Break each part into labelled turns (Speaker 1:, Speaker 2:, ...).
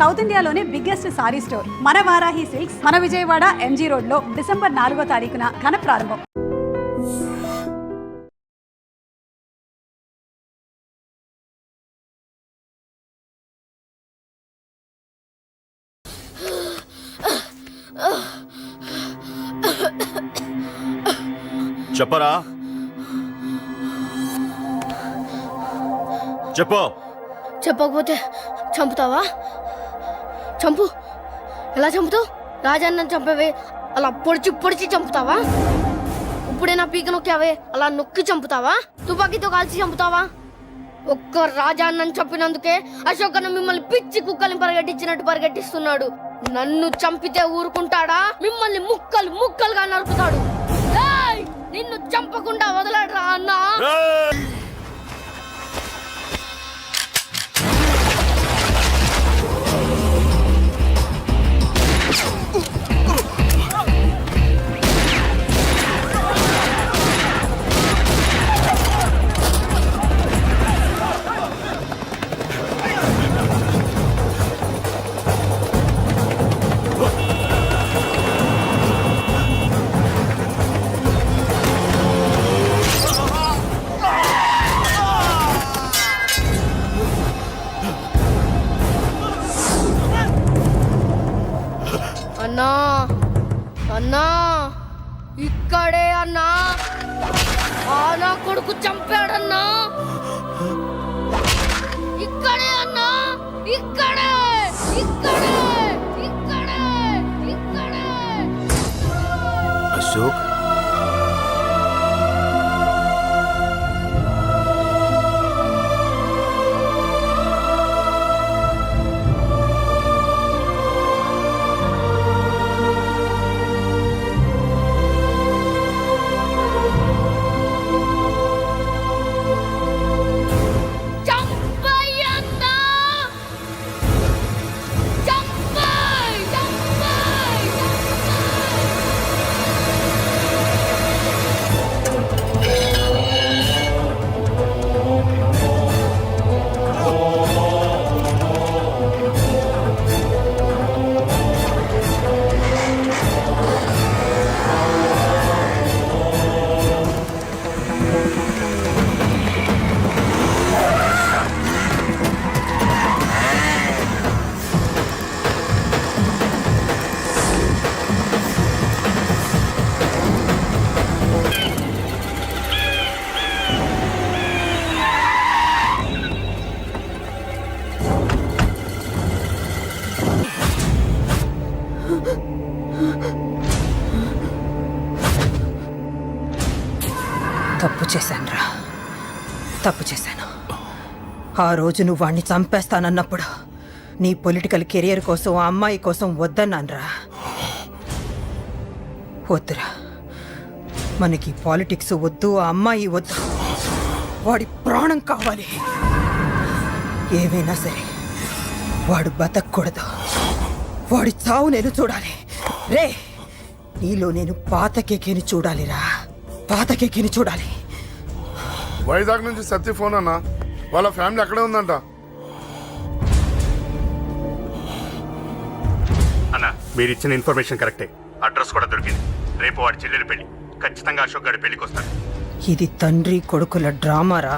Speaker 1: South ఇండియాలోనే biggest sorry store మన Varahi silks మన విజయవాడ ఎంజీ రోడ్ లో డిసెంబర్ 4వ తారీఖున ఘన ప్రారంభం.
Speaker 2: చెప్పరా, చెప్పు.
Speaker 3: చెప్పకపోతే చంపుతావా? చంపు. ఎలా చంపుతావు? రాజాన్నని చంపవే అలా పొడిచి పొడిచి చంపుతావా? ఇప్పుడే నా పీక నొక్కావే అలా నొక్కి చంపుతావా? తుపాకీతో కాల్చి చంపుతావా? ఒక్క రాజాన్నని చంపినందుకే అశోక్ అన్న మిమ్మల్ని పిచ్చి కుక్కల్ని పరిగెట్టించినట్టు పరిగెట్టిస్తున్నాడు. నన్ను చంపితే ఊరుకుంటాడా? మిమ్మల్ని ముక్కలు ముక్కలుగా నరుకుతాడు. ఏయ్! నిన్ను చంపకుండా వదలడరా అన్నా. అన్నా అన్నా ఇక్కడే అన్నా. నా కొడుకు చంపాడన్నా. ఇక్కడే అన్నా. ఇక్కడే ఇక్కడే ఇక్కడే ఇక్కడే.
Speaker 2: అశోక్,
Speaker 4: తప్పు చేశానురా, తప్పు చేశాను. ఆ రోజు నువ్వు వాణ్ణి చంపేస్తానన్నప్పుడు నీ పొలిటికల్ కెరియర్ కోసం ఆ అమ్మాయి కోసం వద్దన్నానురా. వద్దురా, మనకి పాలిటిక్స్ వద్దు, ఆ అమ్మాయి వద్దు. వాడి ప్రాణం కావాలి. ఏమైనా సరే వాడు బతకూడదు. వాడి చావు నేను చూడాలి. రే, నీలో నేను పాతకేకేని చూడాలిరా, పాతకేకేని చూడాలి.
Speaker 5: వైజాగ్ నుంచి సత్య ఫోన్ అన్న, వాళ్ళ ఫ్యామిలీ అక్కడే ఉందంట.
Speaker 6: అన్న, మీరు ఇచ్చిన ఇన్ఫర్మేషన్ కరెక్టే. అడ్రస్ కూడా దొరికింది. రేపు వాడి చెల్లెలి పెళ్లి. ఖచ్చితంగా అశోక్ గారి పెళ్లికి వస్తాడు.
Speaker 4: ఇది తండ్రి కొడుకుల డ్రామారా.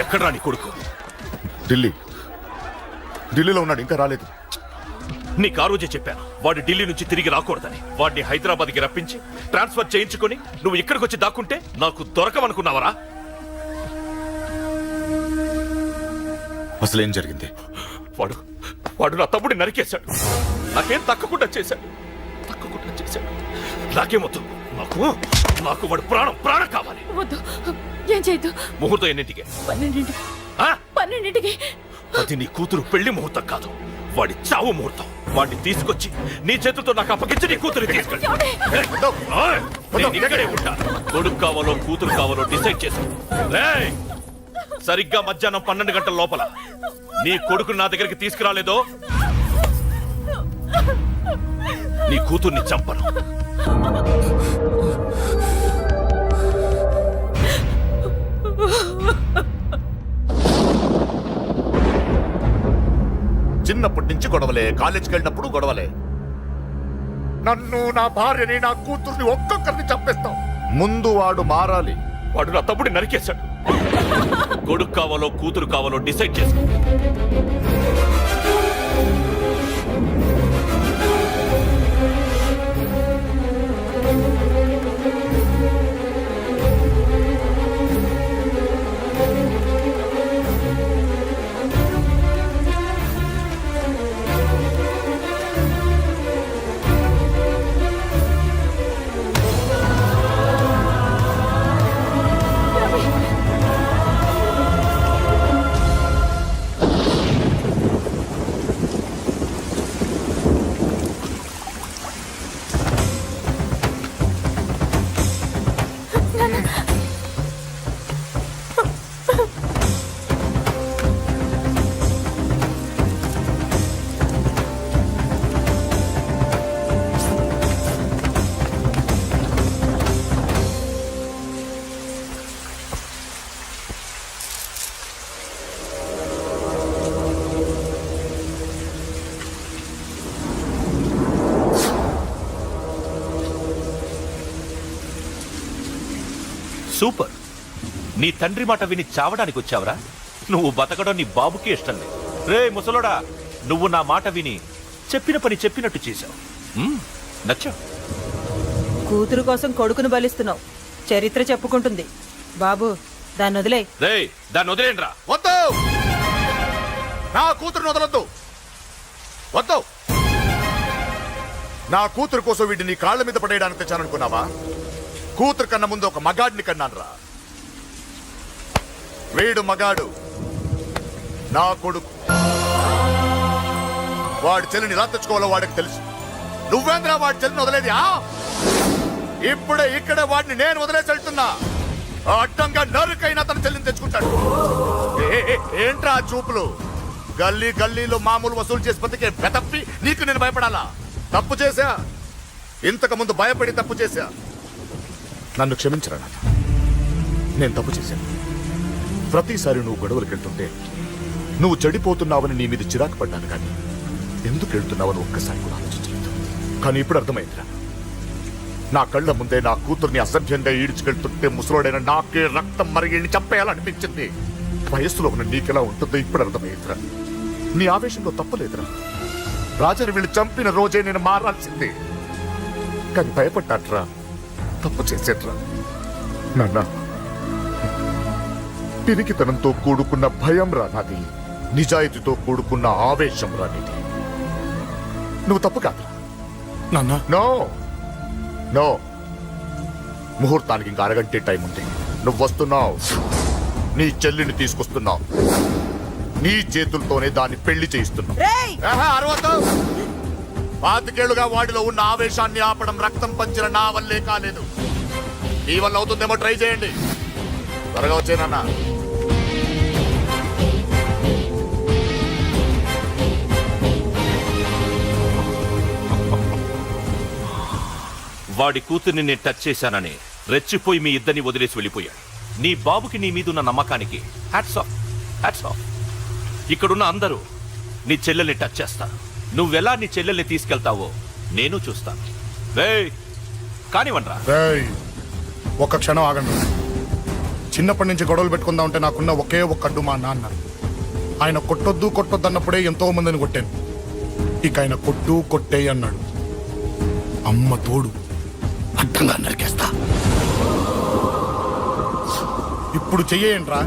Speaker 2: ఎక్కడ రాని కొడుకు?
Speaker 5: ఢిల్లీ.
Speaker 2: ఢిల్లీలో ఉన్నాడు, ఇంకా రాలేదు.
Speaker 7: నీకు ఆ రోజే చెప్పాను వాడు ఢిల్లీ నుంచి తిరిగి రాకూడదని. వాడిని హైదరాబాద్కి రప్పించి ట్రాన్స్ఫర్ చేయించుకొని నువ్వు ఇక్కడికి వచ్చి దాక్కుంటే నాకు దొరకవనుకున్నావరా?
Speaker 2: అసలేం జరిగింది?
Speaker 7: వాడు వాడు నా తమ్ముడిని నరికేశాడు. నాకేం తక్కకుండా చేశాడు. నాకేమొద్దు. నాకు వాడు ప్రాణం కావాలి.
Speaker 8: వద్దు, ఏం చేయొద్దు.
Speaker 7: ముహూర్తం ఎన్నింటికి?
Speaker 8: 12ంటికి.
Speaker 7: అది నీ కూతురు పెళ్లి ముహూర్తం కాదు, వాడి చావు ముహూర్తం. వాడిని తీసుకొచ్చి నీ చేతులతో నాకు అప్పగించి నీ కూతురు తీసుకెళ్ళి. నేను ఇక్కడే ఉంటా. కొడుకు కావాలో కూతురు కావాలో డిసైడ్ చేశాను. సరిగ్గా మధ్యాహ్నం 12 గంటల లోపల నీ కొడుకుని నా దగ్గరికి తీసుకురాలేదో నీ కూతుర్ని చంపను.
Speaker 2: చిన్నప్పటి నుంచి గొడవలే, కాలేజీకి వెళ్ళినప్పుడు గొడవలే. నన్ను, నా భార్యని, నా కూతుర్ని ఒక్కొక్కరిని చంపేస్తాం. ముందు వాడు మారాలి.
Speaker 7: వాడు నా తమ్ముడిని నరికేశాడు. కొడుకు కావాలో కూతురు కావాలో డిసైడ్ చేసుకో. సూపర్. నీ తండ్రి మాట విని చావడానికి వచ్చావరా? నువ్వు బతకడం నీ బాబుకి ఇష్టం లేదు. రే ముసలోడా, నువ్వు నా మాట విని చెప్పిన పని చెప్పినట్టు చేశావు. నచ్చావు.
Speaker 4: కూతురు కోసం కొడుకును బలిస్తున్నావు. చరిత్ర చెప్పుకుంటుంది. బాబు, దాన్ని వదిలే.
Speaker 7: రే, దాన్ని వదిలేండ్రా.
Speaker 2: వద్దు, నా కూతురుని వదలొద్దు. వద్దు. నా కూతురు కోసం వీడిని నీ కాళ్ళ మీద పడేయడానికి తెచ్చాననుకున్నావా? కూతురు కన్నా ముందు ఒక మగాడిని కన్నాను రా. వీడు మగాడు, నా కొడుకు. వాడి చెల్లిని ఎలా తెచ్చుకోవాలో వాడికి తెలుసు. నువ్వేంద్రా వాడి చెల్లిని వదిలేది? ఇప్పుడే ఇక్కడే వాడిని నేను వదిలేసి వెళ్తున్నా. అడ్డంగా నరుకైనా తన చెల్లిని తెచ్చుకుంటాడు. ఏంట్రా చూపులు? గల్లీ గల్లీలో మామూలు వసూలు చేసి బతికే బెతప్పి నీకు నేను భయపడాలా? తప్పు చేశా, ఇంతకు ముందు భయపడి తప్పు చేశా. నన్ను క్షమించరా నాన్న, నేను తప్పు చేశాను. ప్రతిసారి నువ్వు గొడవలకు వెళ్తుంటే నువ్వు చెడిపోతున్నావని నీ మీద చిరాకు పడ్డాను, కానీ ఎందుకు వెళ్తున్నావని ఒక్కసారి కూడా ఆలోచించలేదు. కానీ ఇప్పుడు అర్థమైందిరా, నా కళ్ళ ముందే నా కూతుర్ని అసభ్యంగా ఈడ్చుకెళ్తుంటే ముసలోడైన నాకే రక్తం మరిగిని చంపేయాలనిపించింది. వయస్సులో ఉన్న నీకెలా ఉంటుందో ఇప్పుడు అర్థమైందిరా. నీ ఆవేశంలో తప్పలేదురా. రాజాని వీళ్ళు చంపిన రోజే నేను మారాల్సింది, కానీ భయపడ్డాట్రా. తప్పు చేసేట్రా నాన్న. పిరికితనంతో కూడుకున్న భయం రా నాది, నిజాయితీతో కూడుకున్న ఆవేశం రా నీది. నువ్వు తప్పు కాదు నాన్న. నో నో, ముహూర్తానికి ఇంకా అరగంటే టైం ఉంది. నువ్వు వస్తున్నావు, నీ చెల్లిని తీసుకొస్తున్నావు. నీ చేతులతోనే దాన్ని పెళ్లి చేయిస్తున్నావు. 25 ఏళ్లుగా వాడిలో ఉన్న ఆవేశాన్ని ఆపడం రక్తం పంచిన నా వల్లే కాలేదు. నీ వల్ల అవుతుందేమో ట్రై చేయండి. త్వరగా వచ్చేనన్నా.
Speaker 7: వాడి కూతుర్ని నేను టచ్ చేశానని రెచ్చిపోయి మీ ఇద్దరిని వదిలేసి వెళ్ళిపోయాడు. నీ బాబుకి నీ మీదున్న నమ్మకానికి హ్యాట్స్ ఆఫ్, హ్యాట్స్ ఆఫ్. ఇక్కడున్న అందరూ నీ చెల్లెల్ని టచ్ చేస్తారు. నువ్వెలా నీ చెల్లెల్ని తీసుకెళ్తావో నేను చూస్తాను. కానివ్వండ్రా.
Speaker 5: ఒక్క క్షణం ఆగండి. చిన్నప్పటి నుంచి గొడవలు పెట్టుకుందాం అంటే నాకున్న ఒకే ఒక్క అడ్డు మా నాన్న. ఆయన కొట్టొద్దు కొట్టొద్దు అన్నప్పుడే ఎంతో మందిని కొట్టాను. ఇక ఆయన కొట్టు కొట్టే అన్నాడు. అమ్మ తోడు అడ్డంగా నరికేస్తా. ఇప్పుడు చెయ్యేయండ్రా.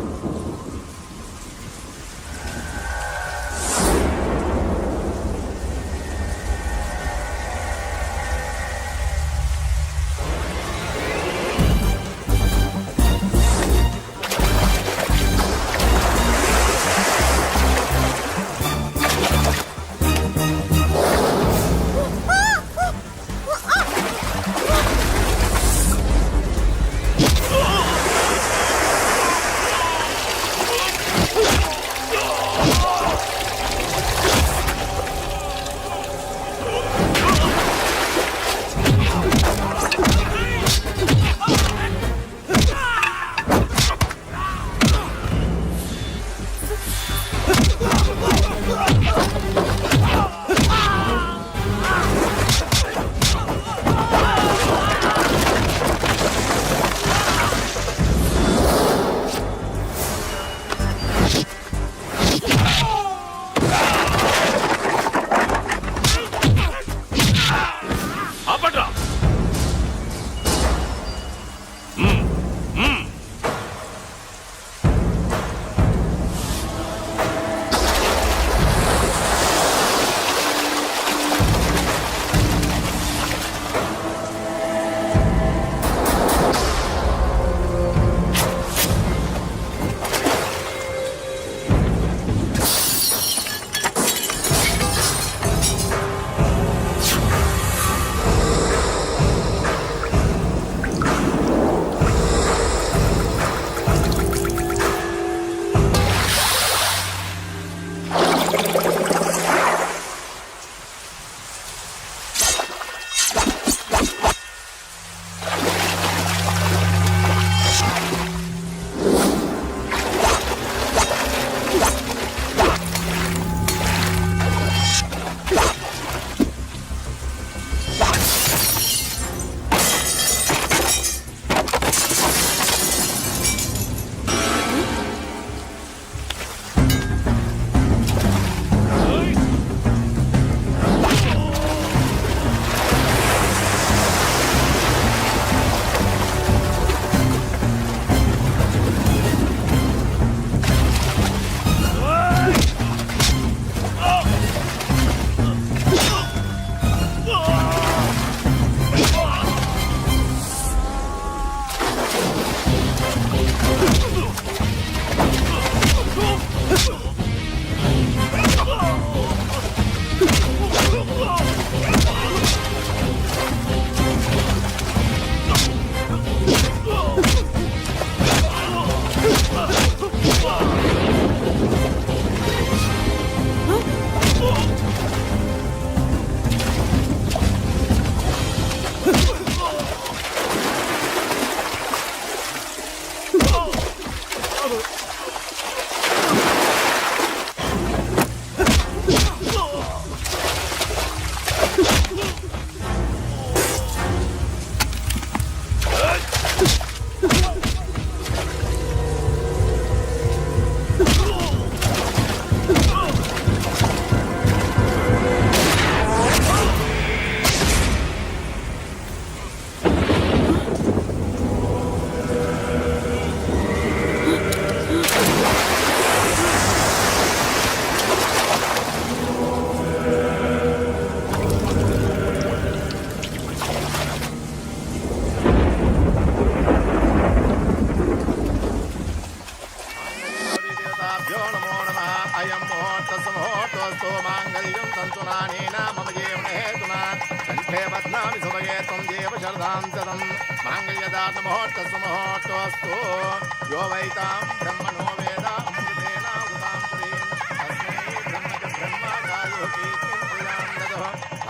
Speaker 7: ఆపండ్రా.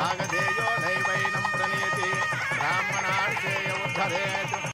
Speaker 2: ఆగధేయో నైవైనం ప్రణయతి బ్రాహ్మణార్చేయ ఉద్ధరే